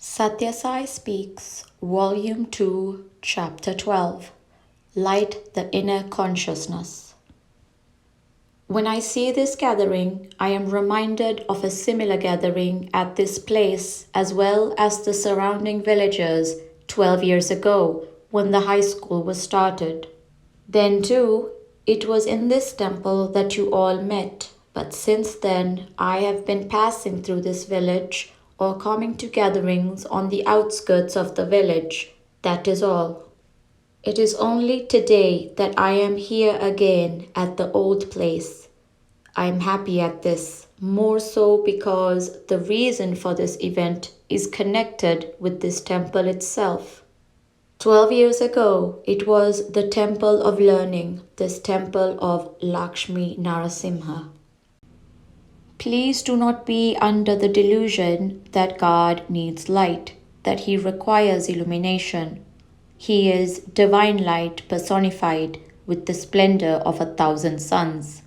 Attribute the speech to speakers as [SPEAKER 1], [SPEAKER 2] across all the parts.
[SPEAKER 1] Sathya Sai Speaks, Volume 2, Chapter 12 Light the Inner Consciousness. When I see this gathering, I am reminded of a similar gathering at this place as well as the surrounding villages 12 years ago when the high school was started. Then too, it was in this temple that you all met, but since then I have been passing through this village or coming to gatherings on the outskirts of the village, that is all. It is only today that I am here again at the old place. I am happy at this, more so because the reason for this event is connected with this temple itself. 12 years ago, it was the temple of learning, this temple of Lakshmi Narasimha. Please do not be under the delusion that God needs light, that He requires illumination. He is divine light personified with the splendor of 1,000 suns.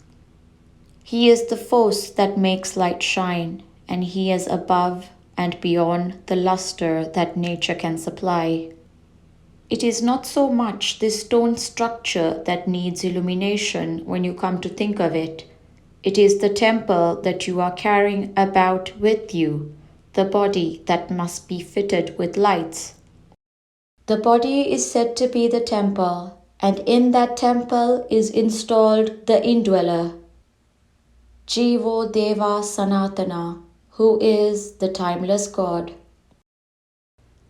[SPEAKER 1] He is the force that makes light shine, and He is above and beyond the luster that nature can supply. It is not so much this stone structure that needs illumination when you come to think of it. It is the temple that you are carrying about with you, the body that must be fitted with lights. The body is said to be the temple, and in that temple is installed the indweller, Jivo Deva Sanatana, who is the timeless God.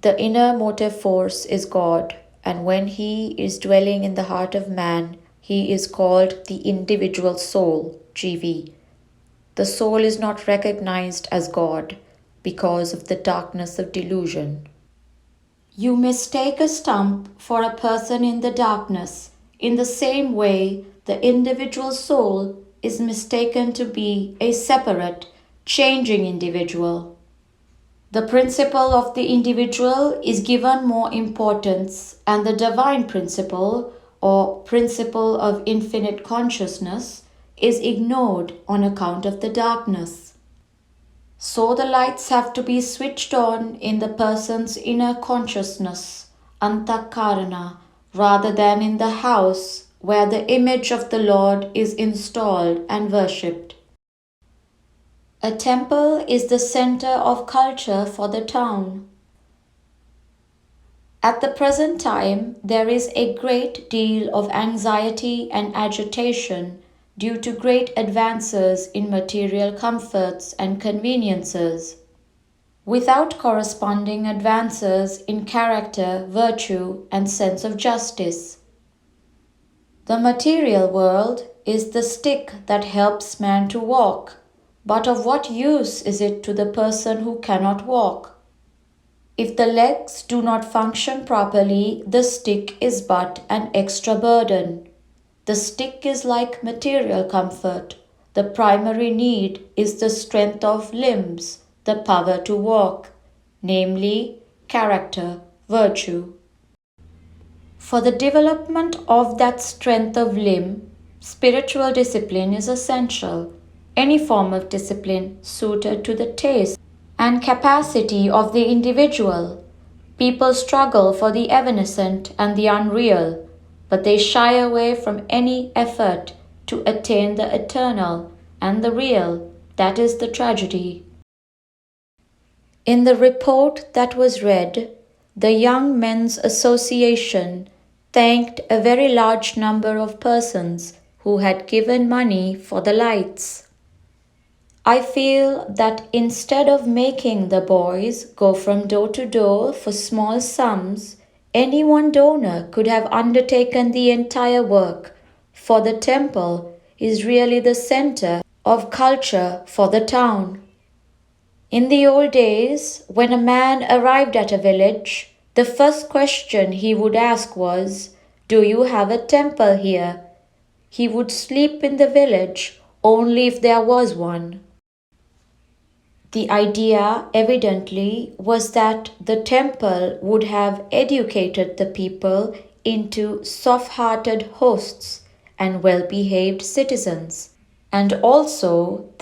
[SPEAKER 1] The inner motive force is God, and when He is dwelling in the heart of man, He is called the individual soul, Jivi. The soul is not recognized as God because of the darkness of delusion. You mistake a stump for a person in the darkness. In the same way, the individual soul is mistaken to be a separate, changing individual. The principle of the individual is given more importance, and the divine principle, or principle of infinite consciousness, is ignored on account of the darkness. So the lights have to be switched on in the person's inner consciousness, antakarana, rather than in the house where the image of the Lord is installed and worshipped. A temple is the center of culture for the town. At the present time, there is a great deal of anxiety and agitation due to great advances in material comforts and conveniences, without corresponding advances in character, virtue, and sense of justice. The material world is the stick that helps man to walk, but of what use is it to the person who cannot walk? If the legs do not function properly, the stick is but an extra burden. The stick is like material comfort. The primary need is the strength of limbs, the power to walk, namely character, virtue. For the development of that strength of limb, spiritual discipline is essential. Any form of discipline suited to the taste and capacity of the individual. People struggle for the evanescent and the unreal, but they shy away from any effort to attain the eternal and the real. That is the tragedy. In the report that was read, the Young Men's Association thanked a very large number of persons who had given money for the lights. I feel that instead of making the boys go from door to door for small sums, any one donor could have undertaken the entire work, for the temple is really the center of culture for the town. In the old days, when a man arrived at a village, the first question he would ask was, "Do you have a temple here?" He would sleep in the village only if there was one. The idea, evidently, was that the temple would have educated the people into soft-hearted hosts and well-behaved citizens, and also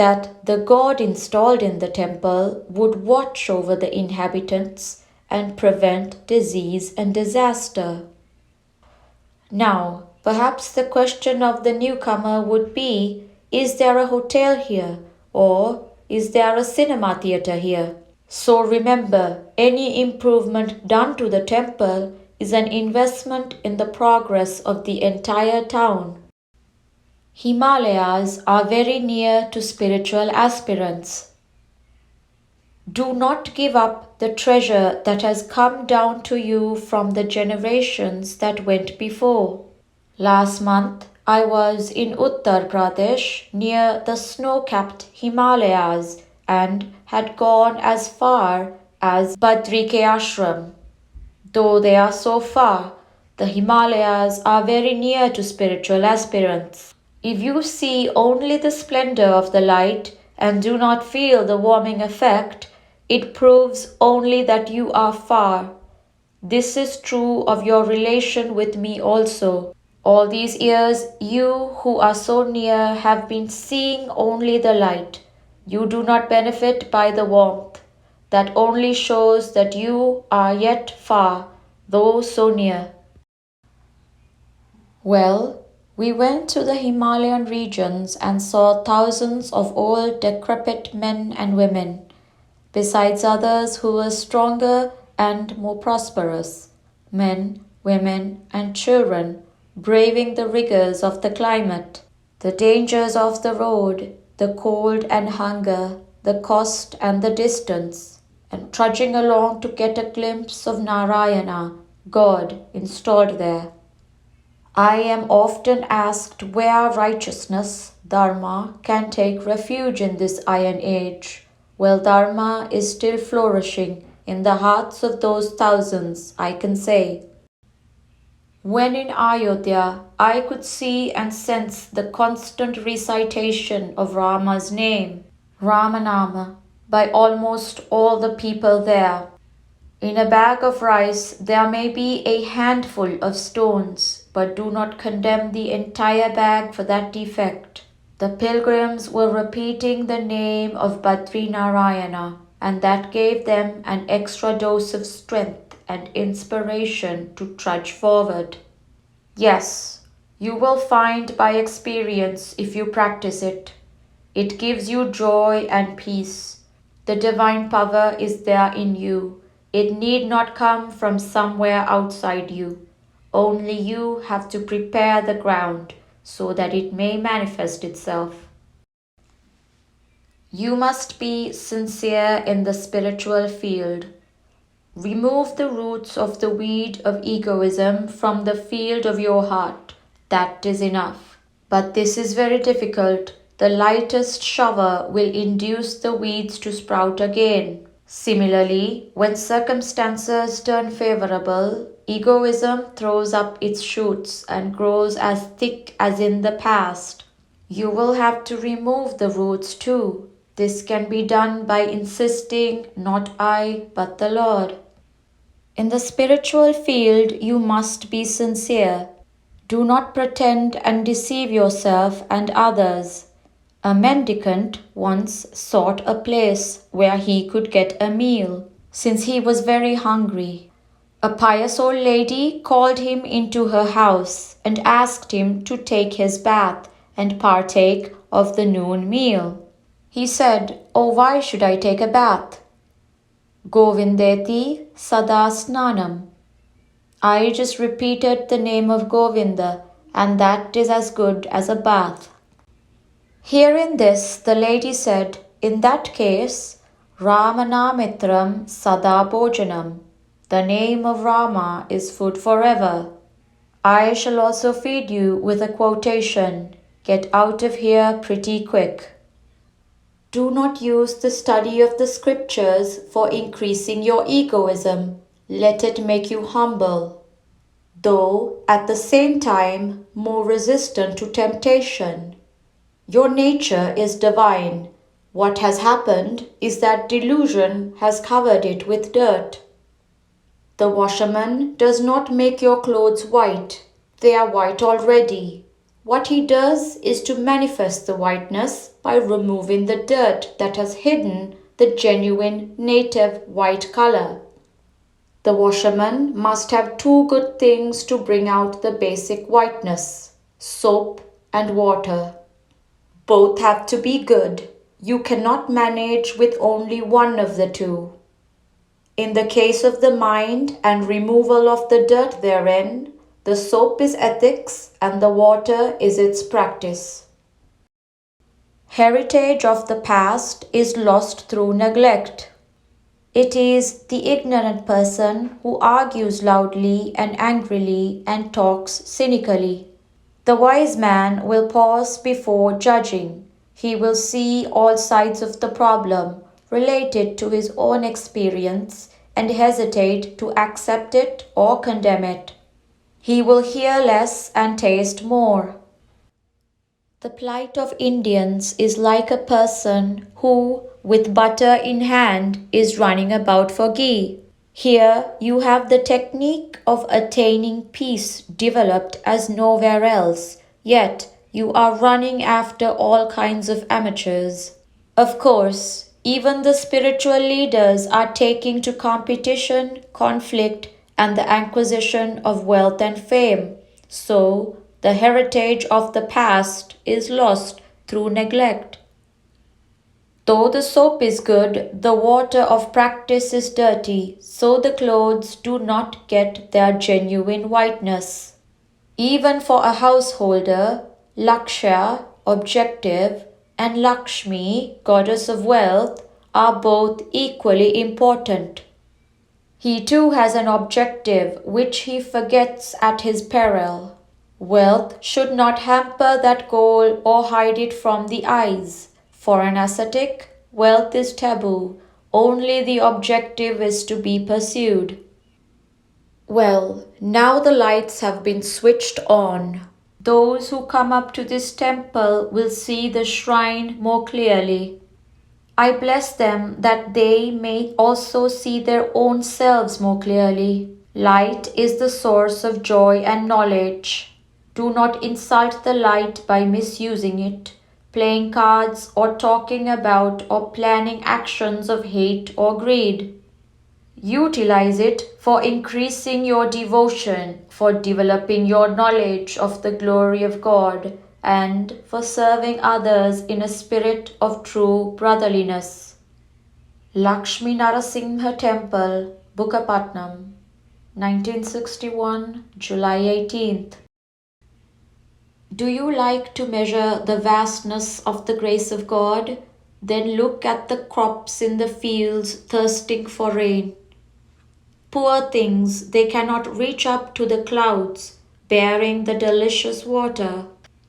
[SPEAKER 1] that the god installed in the temple would watch over the inhabitants and prevent disease and disaster. Now, perhaps the question of the newcomer would be, is there a hotel here, or is there a cinema theater here? So remember, any improvement done to the temple is an investment in the progress of the entire town. Himalayas are very near to spiritual aspirants. Do not give up the treasure that has come down to you from the generations that went before. Last month, I was in Uttar Pradesh near the snow-capped Himalayas and had gone as far as Badrike Ashram. Though they are so far, the Himalayas are very near to spiritual aspirants. If you see only the splendor of the light and do not feel the warming effect, it proves only that you are far. This is true of your relation with me also. All these years, you who are so near have been seeing only the light. You do not benefit by the warmth. That only shows that you are yet far, though so near. Well, we went to the Himalayan regions and saw thousands of old decrepit men and women, besides others who were stronger and more prosperous, men, women, and children, braving the rigors of the climate, the dangers of the road, the cold and hunger, the cost and the distance, and trudging along to get a glimpse of Narayana, God, installed there. I am often asked where righteousness, Dharma, can take refuge in this iron age. Well, Dharma is still flourishing in the hearts of those thousands, I can say. When in Ayodhya, I could see and sense the constant recitation of Rama's name, Ramanama, by almost all the people there. In a bag of rice there may be a handful of stones, but do not condemn the entire bag for that defect. The pilgrims were repeating the name of Badri Narayana, and that gave them an extra dose of strength and inspiration to trudge forward. Yes, you will find by experience if you practice it. It gives you joy and peace. The divine power is there in you. It need not come from somewhere outside you. Only you have to prepare the ground so that it may manifest itself. You must be sincere in the spiritual field. Remove the roots of the weed of egoism from the field of your heart. That is enough. But this is very difficult. The lightest shower will induce the weeds to sprout again. Similarly, when circumstances turn favorable, egoism throws up its shoots and grows as thick as in the past. You will have to remove the roots too. This can be done by insisting, not I, but the Lord. In the spiritual field, you must be sincere. Do not pretend and deceive yourself and others. A mendicant once sought a place where he could get a meal, since he was very hungry. A pious old lady called him into her house and asked him to take his bath and partake of the noon meal. He said, "Oh, why should I take a bath? Govindeti sada snanam. I just repeated the name of Govinda, and that is as good as a bath." Hearing this, the lady said, "In that case, Ramanamitram sada bhojanam. The name of Rama is food forever. I shall also feed you with a quotation. Get out of here pretty quick." Do not use the study of the scriptures for increasing your egoism. Let it make you humble, though at the same time more resistant to temptation. Your nature is divine. What has happened is that delusion has covered it with dirt. The washerman does not make your clothes white. They are white already. What he does is to manifest the whiteness by removing the dirt that has hidden the genuine native white color. The washerman must have two good things to bring out the basic whiteness: soap and water. Both have to be good. You cannot manage with only one of the two. In the case of the mind and removal of the dirt therein, the soap is ethics and the water is its practice. Heritage of the past is lost through neglect. It is the ignorant person who argues loudly and angrily and talks cynically. The wise man will pause before judging. He will see all sides of the problem related to his own experience and hesitate to accept it or condemn it. He will hear less and taste more. The plight of Indians is like a person who, with butter in hand, is running about for ghee. Here you have the technique of attaining peace developed as nowhere else, yet you are running after all kinds of amateurs. Of course, even the spiritual leaders are taking to competition, conflict, and the acquisition of wealth and fame. So, the heritage of the past is lost through neglect. Though the soap is good, the water of practice is dirty, so the clothes do not get their genuine whiteness. Even for a householder, Lakshya, objective, and Lakshmi, goddess of wealth, are both equally important. He too has an objective which he forgets at his peril. Wealth should not hamper that goal or hide it from the eyes. For an ascetic, wealth is taboo, only the objective is to be pursued. Well, now the lights have been switched on. Those who come up to this temple will see the shrine more clearly. I bless them that they may also see their own selves more clearly. Light is the source of joy and knowledge. Do not insult the light by misusing it, playing cards or talking about or planning actions of hate or greed. Utilize it for increasing your devotion, for developing your knowledge of the glory of God, and for serving others in a spirit of true brotherliness. Lakshmi Narasimha Temple, Bukapatnam, 1961, July 18th. Do you like to measure the vastness of the grace of God? Then look at the crops in the fields thirsting for rain. Poor things, they cannot reach up to the clouds, bearing the delicious water.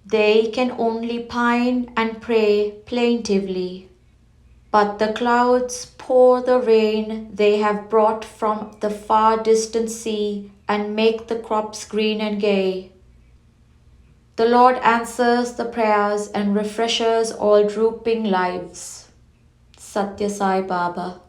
[SPEAKER 1] They can only pine and pray plaintively. But the clouds pour the rain they have brought from the far distant sea and make the crops green and gay. The Lord answers the prayers and refreshes all drooping lives. Sathya Sai Baba.